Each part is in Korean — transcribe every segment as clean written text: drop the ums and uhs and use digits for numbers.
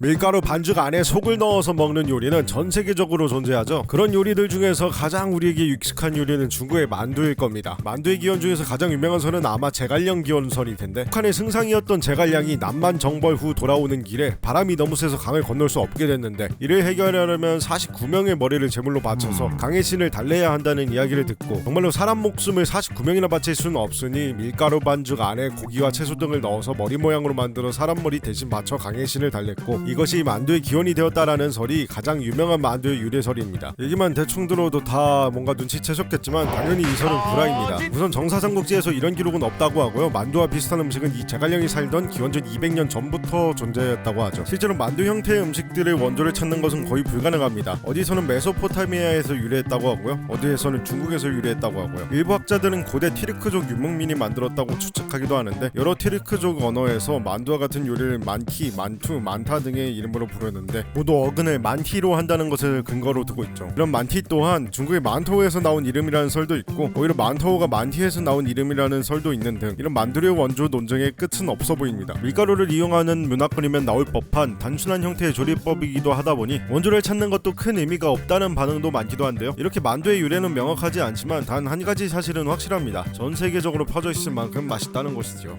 밀가루 반죽 안에 속을 넣어서 먹는 요리는 전 세계적으로 존재하죠. 그런 요리들 중에서 가장 우리에게 익숙한 요리는 중국의 만두일 겁니다. 만두의 기원 중에서 가장 유명한 설은 아마 제갈량 기원설일 텐데, 북한의 승상이었던 제갈량이 남만 정벌 후 돌아오는 길에 바람이 너무 세서 강을 건널 수 없게 됐는데, 이를 해결하려면 49명의 머리를 제물로 바쳐서 강의 신을 달래야 한다는 이야기를 듣고, 정말로 사람 목숨을 49명이나 바칠 수는 없으니 밀가루 반죽 안에 고기와 채소 등을 넣어서 머리 모양으로 만들어 사람 머리 대신 바쳐 강의 신을 달랬고, 이것이 만두의 기원이 되었다라는 설이 가장 유명한 만두의 유래설입니다. 얘기만 대충 들어도 다 뭔가 눈치채셨겠지만 당연히 이 설은 불화입니다. 우선 정사삼국지에서 이런 기록은 없다고 하고요. 만두와 비슷한 음식은 이 제갈량이 살던 기원전 200년 전부터 존재했다고 하죠. 실제로 만두 형태의 음식들의 원조를 찾는 것은 거의 불가능합니다. 어디서는 메소포타미아에서 유래했다고 하고요, 어디에서는 중국에서 유래했다고 하고요. 일부 학자들은 고대 티르크족 유목민이 만들었다고 추측하기도 하는데, 여러 티르크족 언어에서 만두와 같은 요리를 만티, 만투, 만타 등의 이름으로 부르는데 모두 어근을 만티로 한다는 것을 근거로 두고 있죠. 이런 만티 또한 중국의 만토우에서 나온 이름이라는 설도 있고, 오히려 만토우가 만티에서 나온 이름이라는 설도 있는 등 이런 만두의 원조 논쟁의 끝은 없어 보입니다. 밀가루를 이용하는 문화권이면 나올 법한 단순한 형태의 조리법이기도 하다 보니 원조를 찾는 것도 큰 의미가 없다는 반응도 많기도 한데요. 이렇게 만두의 유래는 명확하지 않지만 단 한 가지 사실은 확실합니다. 전 세계적으로 퍼져 있을 만큼 맛있다는 것이죠.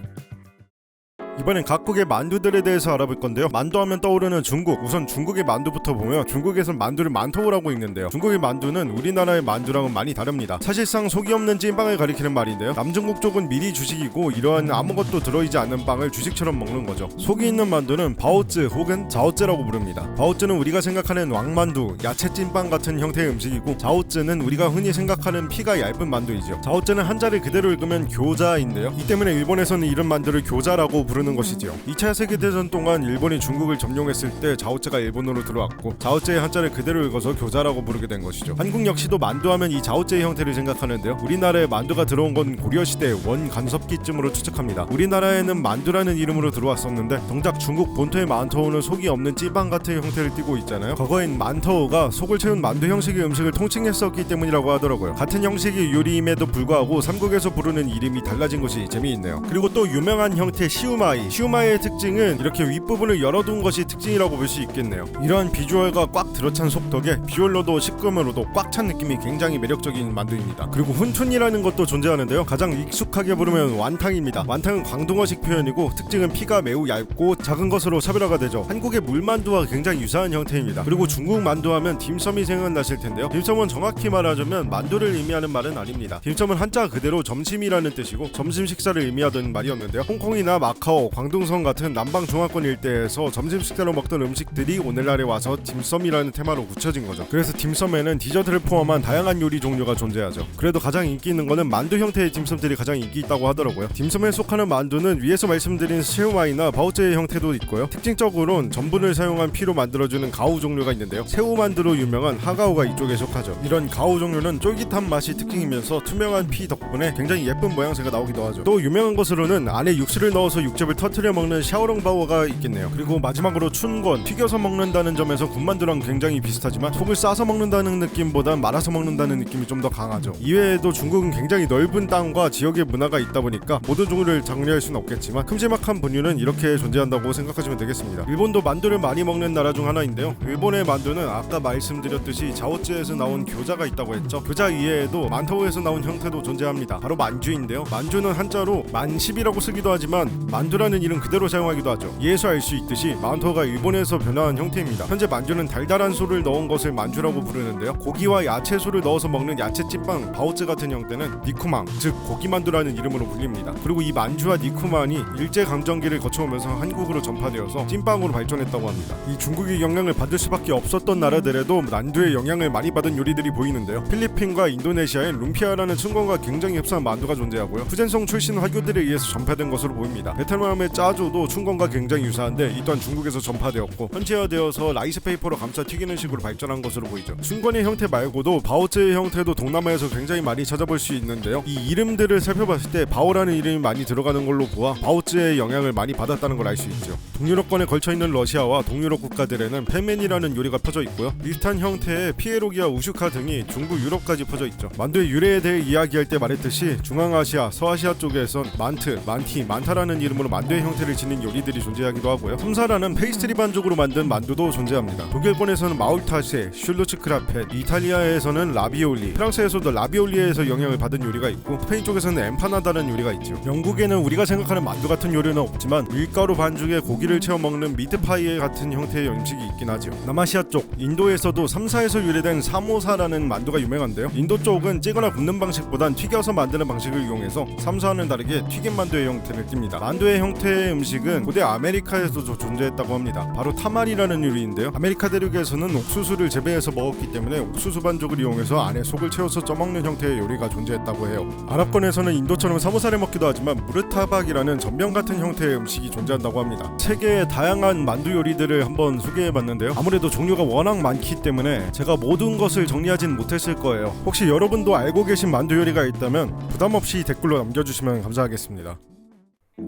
이번엔 각국의 만두들에 대해서 알아볼 건데요. 만두하면 떠오르는 중국. 우선 중국의 만두부터 보면, 중국에선 만두를 만토우라고 읽는데요. 중국의 만두는 우리나라의 만두랑은 많이 다릅니다. 사실상 속이 없는 찐빵을 가리키는 말인데요. 남중국 쪽은 미리 주식이고, 이러한 아무것도 들어있지 않는 빵을 주식처럼 먹는 거죠. 속이 있는 만두는 바오쯔 혹은 자오쯔라고 부릅니다. 바오쯔는 우리가 생각하는 왕만두, 야채 찐빵 같은 형태의 음식이고, 자오쯔는 우리가 흔히 생각하는 피가 얇은 만두이죠. 자오쯔는 한자를 그대로 읽으면 교자인데요. 이 때문에 일본에서는 이런 만두를 교자라고 부르는 것이지요. 2차 세계대전 동안 일본이 중국을 점령했을 때 자오쯔가 일본으로 들어왔고, 자오쯔의 한자를 그대로 읽어서 교자라고 부르게 된 것이죠. 한국 역시도 만두하면 이 자오쯔의 형태를 생각하는데요. 우리나라에 만두가 들어온 건 고려시대 원간섭기쯤으로 추측합니다. 우리나라에는 만두라는 이름으로 들어왔었는데, 정작 중국 본토의 만토우는 속이 없는 찐빵 같은 형태를 띠고 있잖아요. 과거엔 만토우가 속을 채운 만두 형식의 음식을 통칭했었기 때문이라고 하더라고요. 같은 형식의 요리임에도 불구하고 삼국에서 부르는 이름이 달라진 것이 재미있네요. 그리고 또 유명한 형태 시우마이의 특징은 이렇게 윗부분을 열어둔 것이 특징이라고 볼 수 있겠네요. 이러한 비주얼과 꽉 들어찬 속 덕에 비주얼로도 식감으로도 꽉 찬 느낌이 굉장히 매력적인 만두입니다. 그리고 훈툰이라는 것도 존재하는데요. 가장 익숙하게 부르면 완탕입니다. 완탕은 광동어식 표현이고, 특징은 피가 매우 얇고 작은 것으로 차별화가 되죠. 한국의 물만두와 굉장히 유사한 형태입니다. 그리고 중국 만두하면 딤섬이 생각나실 텐데요. 딤섬은 정확히 말하자면 만두를 의미하는 말은 아닙니다. 딤섬은 한자 그대로 점심이라는 뜻이고, 점심 식사를 의미하던 말이었는데요. 홍콩이나 마카오, 광둥성 같은 남방 중화권 일대에서 점심 식사로 먹던 음식들이 오늘날에 와서 딤섬이라는 테마로 굳혀진 거죠. 그래서 딤섬에는 디저트를 포함한 다양한 요리 종류가 존재하죠. 그래도 가장 인기 있는 거는 만두 형태의 딤섬들이 가장 인기 있다고 하더라고요. 딤섬에 속하는 만두는 위에서 말씀드린 시우마이나 바오쯔의 형태도 있고요. 특징적으로는 전분을 사용한 피로 만들어주는 가우 종류가 있는데요. 새우 만두로 유명한 하가오가 이쪽에 속하죠. 이런 가우 종류는 쫄깃한 맛이 특징이면서 투명한 피 덕분에 굉장히 예쁜 모양새가 나오기도 하죠. 또 유명한 것으로는 안에 육수를 넣어서 육즙을 터트려 먹는 샤오롱바오가 있겠네요. 그리고 마지막으로 춘권, 튀겨서 먹는다는 점에서 군만두랑 굉장히 비슷하지만 속을 싸서 먹는다는 느낌보단 말아서 먹는다는 느낌이 좀 더 강하죠. 이외에도 중국은 굉장히 넓은 땅과 지역의 문화가 있다 보니까 모든 종류를 장려할 수는 없겠지만 큼지막한 분류는 이렇게 존재한다고 생각하시면 되겠습니다. 일본도 만두를 많이 먹는 나라 중 하나인데요. 일본의 만두는 아까 말씀드렸듯이 자오쯔에서 나온 교자가 있다고 했죠. 교자 이외에도 만토우에서 나온 형태도 존재합니다. 바로 만주인데요. 만주는 한자로 만십이라고 쓰기도 하지만 만두라는 이름 그대로 사용하기도 하죠. 이에서 알 수 있듯이 만토가 일본에서 변화한 형태입니다. 현재 만주는 달달한 소를 넣은 것을 만주라고 부르는데요. 고기와 야채소를 넣어서 먹는 야채찐빵 바오쯔 같은 형태는 니쿠망, 즉 고기만두라는 이름으로 불립니다. 그리고 이 만주와 니쿠만이 일제강점기를 거쳐오면서 한국으로 전파되어서 찐빵으로 발전했다고 합니다. 이 중국의 영향을 받을 수밖에 없었던 나라들에도 만두의 영향을 많이 받은 요리들이 보이는데요. 필리핀과 인도네시아엔 룸피아라는 춘권과 굉장히 흡사한 만두가 존재하고요. 후젠성 출신 화교들에 의해서 전파된 것으로 보입니다. 베트남의 짜조도 춘권과 굉장히 유사한데 이 또한 중국에서 전파되었고, 현지화되어서 라이스페이퍼로 감싸 튀기는 식으로 발전한 것으로 보이죠. 춘권의 형태 말고도 바오쯔의 형태도 동남아에서 굉장히 많이 찾아볼 수 있는데요. 이 이름들을 살펴봤을 때 바오라는 이름이 많이 들어가는 걸로 보아 바오쯔의 영향을 많이 받았다는 걸 알 수 있죠. 동유럽권에 걸쳐있는 러시아와 동유럽 국가들에는 펠멘이라는 요리가 퍼져 있고요. 비슷한 형태의 피에로기와 우슈카 등이 중부 유럽까지 퍼져 있죠. 만두의 유래에 대해 이야기할 때 말했듯이 중앙아시아, 서아시아 쪽에선 만트, 만티, 만타라는 이름으로 만두의 형태를 지닌 요리들이 존재하기도 하고요. 삼사라는 페이스트리 반죽으로 만든 만두도 존재합니다. 독일권에서는 마울타쉐, 슐루츠크라펫, 이탈리아에서는 라비올리, 프랑스에서도 라비올리에서 영향을 받은 요리가 있고 스페인 쪽에서는 엠파나다라는 요리가 있죠. 영국에는 우리가 생각하는 만두 같은 요리는 없지만 밀가루 반죽에 고기를 채워 먹는 미트파이 같은 형태의 음식이 있긴 하죠. 남아시아 쪽 인도에서도 삼사에서 유래된 사모사라는 만두가 유명한데요. 인도 쪽은 찌거나 굽는 방식보단 튀겨서 만드는 방식을 이용해서 삼사와는 다르게 튀김 만두의 형태를 띱니다. 만두의 형태의 음식은 고대 아메리카에서도 존재했다고 합니다. 바로 타말이라는 요리인데요. 아메리카 대륙에서는 옥수수를 재배해서 먹었기 때문에 옥수수 반죽을 이용해서 안에 속을 채워서 쪄먹는 형태의 요리가 존재했다고 해요. 아랍권에서는 인도처럼 사모사를 먹기도 하지만 무르타박이라는 전병 같은 형태의 음식이 존재한다고 합니다. 세계의 다양한 만두 요리들을 한번 소개해봤는데요. 아무래도 종류가 워낙 많기 때문에 제가 모든 것을 정리하진 못했을 거예요. 혹시 여러분도 알고 계신 만두 요리가 있다면 부담없이 댓글로 남겨주시면 감사하겠습니다.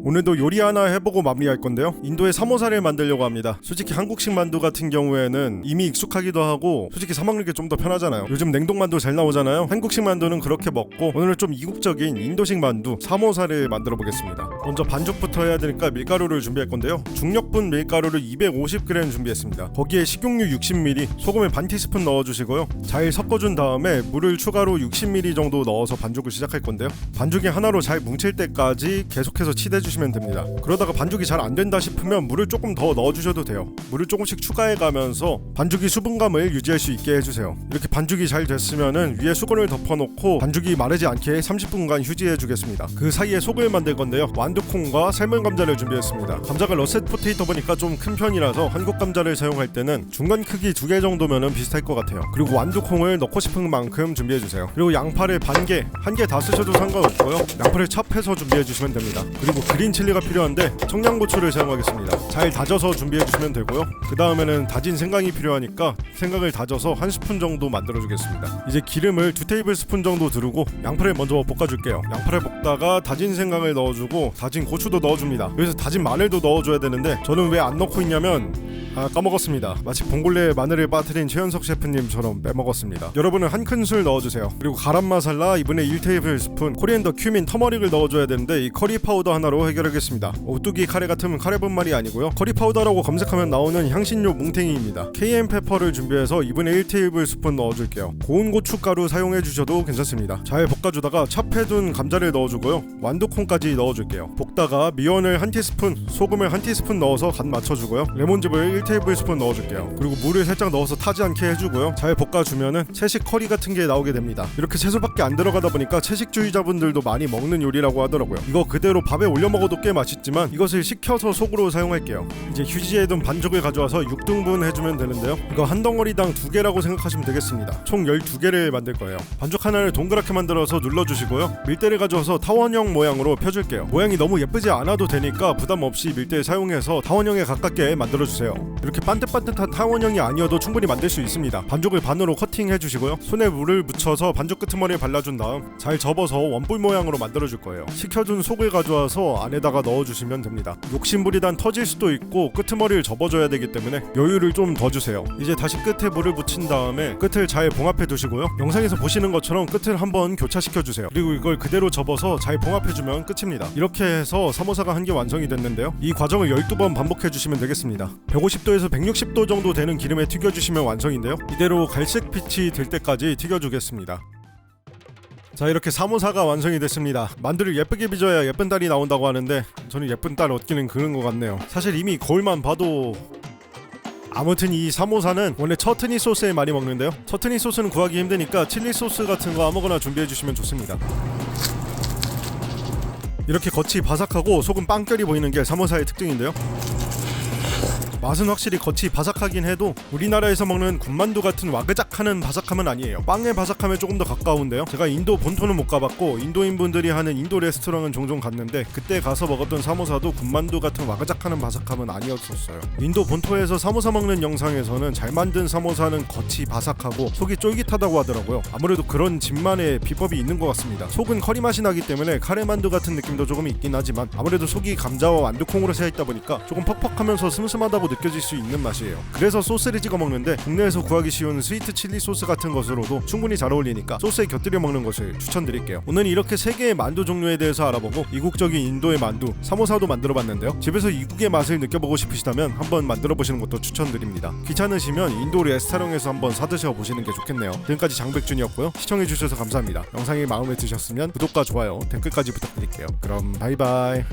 오늘도 요리 하나 해보고 마무리할 건데요. 인도의 사모사를 만들려고 합니다. 솔직히 한국식 만두 같은 경우에는 이미 익숙하기도 하고 솔직히 사 먹는 게 좀 더 편하잖아요. 요즘 냉동 만두 잘 나오잖아요. 한국식 만두는 그렇게 먹고 오늘은 좀 이국적인 인도식 만두 사모사를 만들어 보겠습니다. 먼저 반죽부터 해야 되니까 밀가루를 준비할 건데요. 중력분 밀가루를 250g 준비했습니다. 거기에 식용유 60ml, 소금을 반 티스푼 넣어주시고요. 잘 섞어준 다음에 물을 추가로 60ml 정도 넣어서 반죽을 시작할 건데요. 반죽이 하나로 잘 뭉칠 때까지 계속해서 치대주시면 됩니다. 그러다가 반죽이 잘 안된다 싶으면 물을 조금 더 넣어주셔도 돼요. 물을 조금씩 추가해가면서 반죽이 수분감을 유지할 수 있게 해주세요. 이렇게 반죽이 잘 됐으면은 위에 수건을 덮어놓고 반죽이 마르지 않게 30분간 휴지해주겠습니다. 그 사이에 속을 만들 건데요. 완두콩과 삶은 감자를 준비했습니다. 감자가 러셋 포테이토 보니까 좀 큰 편이라서 한국 감자를 사용할 때는 중간 크기 2개 정도면은 비슷할 것 같아요. 그리고 완두콩을 넣고 싶은 만큼 준비해주세요. 그리고 양파를 반 개, 한 개 다 쓰셔도 상관없고요. 양파를 찹해서 준비해주시면 됩니다. 그리고 그린 칠리가 필요한데 청양고추를 사용하겠습니다. 잘 다져서 준비해주시면 되고요. 그 다음에는 다진 생강이 필요하니까 생강을 다져서 한 스푼 정도 만들어주겠습니다. 이제 기름을 2테이블스푼 정도 두르고 양파를 먼저 볶아줄게요. 양파를 볶다가 다진 생강을 넣어주고 다진 고추도 넣어줍니다. 여기서 다진 마늘도 넣어줘야 되는데 저는 왜 안 넣고 있냐면 까먹었습니다. 마치 봉골레에 마늘을 빠뜨린 최현석 셰프님처럼 빼먹었습니다. 여러분은 한 큰술 넣어주세요. 그리고 가람 마살라 2분의 1테이블스푼, 코리앤더, 큐민, 터머릭을 넣어줘야 되는데 이 커리 파우더 하나로 해결하겠습니다. 오뚜기 카레 같으면 카레분말이 아니고요. 커리 파우더라고 검색하면 나오는 향신료 뭉탱이입니다. 케이엔 페퍼를 준비해서 2분의 1테이블스푼 넣어줄게요. 고운 고춧가루 사용해주셔도 괜찮습니다. 잘 볶아주다가 찹해둔 감자를 넣어주고요. 완두콩까지 넣어줄게요. 볶다가 미원을 한 티스푼, 소금을 한 티스푼 넣어서 간 맞춰주고요. 레몬즙을 1테이블스푼 넣어줄게요. 그리고 물을 살짝 넣어서 타지 않게 해주고요. 잘 볶아주면은 채식 커리 같은 게 나오게 됩니다. 이렇게 채소밖에 안 들어가다 보니까 채식주의자분들도 많이 먹는 요리라고 하더라고요. 이거 그대로 밥에 올려 먹어도 꽤 맛있지만 이것을 식혀서 속으로 사용할게요. 이제 휴지에 둔 반죽을 가져와서 6등분 해주면 되는데요. 이거 한 덩어리당 2개라고 생각하시면 되겠습니다. 총 12개를 만들 거예요. 반죽 하나를 동그랗게 만들어서 눌러주시고요. 밀대를 가져와서 타원형 모양으로 펴줄게요. 모양이 너무 예쁘지 않아도 되니까 부담 없이 밀대 사용해서 타원형에 가깝게 만들어주세요. 이렇게 반듯반듯한 타원형이 아니어도 충분히 만들 수 있습니다. 반죽을 반으로 커팅해 주시고요. 손에 물을 묻혀서 반죽 끄트머리에 발라준 다음 잘 접어서 원뿔 모양으로 만들어줄 거예요. 식혀둔 속을 가져와서 안에다가 넣어주시면 됩니다. 욕심부리단 터질 수도 있고 끄트머리를 접어줘야 되기 때문에 여유를 좀 더 주세요. 이제 다시 끝에 물을 묻힌 다음에 끝을 잘 봉합해 두시고요. 영상에서 보시는 것처럼 끝을 한번 교차시켜 주세요. 그리고 이걸 그대로 접어서 잘 봉합해 주면 끝입니다. 이렇게 해서 사모사가 한 개 완성이 됐는데요. 이 과정을 12번 반복해 주시면 되겠습니다. 150도에서 160도 정도 되는 기름에 튀겨주시면 완성인데요. 이대로 갈색빛이 될 때까지 튀겨주겠습니다. 자, 이렇게 사모사가 완성이 됐습니다. 만두를 예쁘게 빚어야 예쁜 딸이 나온다고 하는데 저는 예쁜 딸 얻기는 그런 것 같네요. 사실 이미 거울만 봐도 아무튼 이 사모사는 원래 처트니 소스에 많이 먹는데요. 처트니 소스는 구하기 힘드니까 칠리 소스 같은 거 아무거나 준비해주시면 좋습니다. 이렇게 겉이 바삭하고 속은 빵결이 보이는 게 사모사의 특징인데요. 맛은 확실히 겉이 바삭하긴 해도 우리나라에서 먹는 군만두 같은 와그작하는 바삭함은 아니에요. 빵의 바삭함에 조금 더 가까운데요. 제가 인도 본토는 못 가봤고 인도인분들이 하는 인도 레스토랑은 종종 갔는데 그때 가서 먹었던 사모사도 군만두 같은 와그작하는 바삭함은 아니었었어요. 인도 본토에서 사모사 먹는 영상에서는 잘 만든 사모사는 겉이 바삭하고 속이 쫄깃하다고 하더라고요. 아무래도 그런 집만의 비법이 있는 것 같습니다. 속은 커리 맛이 나기 때문에 카레만두 같은 느낌도 조금 있긴 하지만 아무래도 속이 감자와 완두콩으로 새어있다 보니까 조금 퍽퍽하면서 슴슴하다고 느껴질 수 있는 맛이에요. 그래서 소스를 찍어 먹는데 국내에서 구하기 쉬운 스위트 칠리 소스 같은 것으로도 충분히 잘 어울리니까 소스에 곁들여 먹는 것을 추천드릴게요. 오늘 이렇게 3개의 만두 종류에 대해서 알아보고 이국적인 인도의 만두 사모사도 만들어봤는데요. 집에서 이국의 맛을 느껴보고 싶으시다면 한번 만들어보시는 것도 추천드립니다. 귀찮으시면 인도 레스토랑에서 한번 사드셔 보시는 게 좋겠네요. 지금까지 장백준이었고요. 시청해주셔서 감사합니다. 영상이 마음에 드셨으면 구독과 좋아요, 댓글까지 부탁드릴게요. 그럼 바이바이.